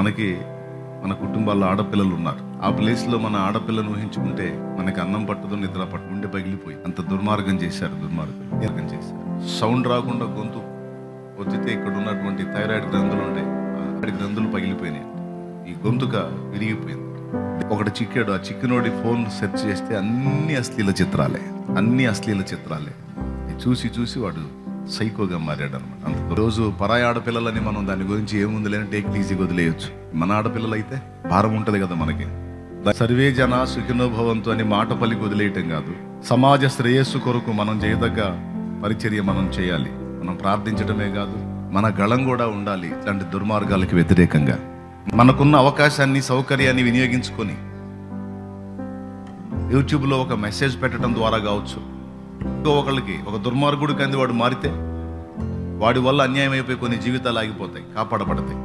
మనకి మన కుటుంబాల్లో ఆడపిల్లలు ఉన్నారు. ఆ ప్లేస్లో మన ఆడపిల్లను ఊహించుకుంటే మనకి అన్నం పట్టదు, నిద్ర పట్టు, ఉండే పగిలిపోయి అంత దుర్మార్గం చేశారు. సౌండ్ రాకుండా గొంతు ఒత్తితే ఇక్కడ ఉన్నటువంటి థైరాయిడ్ గ్రంథులు ఉంటాయి, ఆ గ్రంథులు పగిలిపోయినాయి, ఈ గొంతుక విరిగిపోయింది. ఒకటి చిక్కాడు, ఆ చిక్కినోడి ఫోన్ సెర్చ్ చేస్తే అన్ని అశ్లీల చిత్రాలే. చూసి చూసి వాడు సైకోగా మారాడు అనమాట. అంత రోజు పరాయి ఆడపిల్లలని మనం దాని గురించి ఏముంది లేని టేక్ ఈజీగా వదిలేయచ్చు. మన ఆడపిల్లలు అయితే భారం ఉంటుంది కదా మనకి. సర్వే జన సుఖినోభవంతో అని మాట పలికి వదిలేయటం కాదు, సమాజ శ్రేయస్సు కొరకు మనం చేయదగ్గ పరిచర్య మనం చేయాలి. మనం ప్రార్థించడమే కాదు, మన గళం కూడా ఉండాలి ఇట్లాంటి దుర్మార్గాలకి వ్యతిరేకంగా. మనకున్న అవకాశాన్ని, సౌకర్యాన్ని వినియోగించుకొని యూట్యూబ్లో ఒక మెసేజ్ పెట్టడం ద్వారా కావచ్చు, ఒకళ్ళకి ఒక దుర్మార్గుడికి అంది వాడు మారితే వాడి వల్ల అన్యాయం అయిపోయి కొన్ని జీవితాలు ఆగిపోతాయి, కాపాడబడతాయి.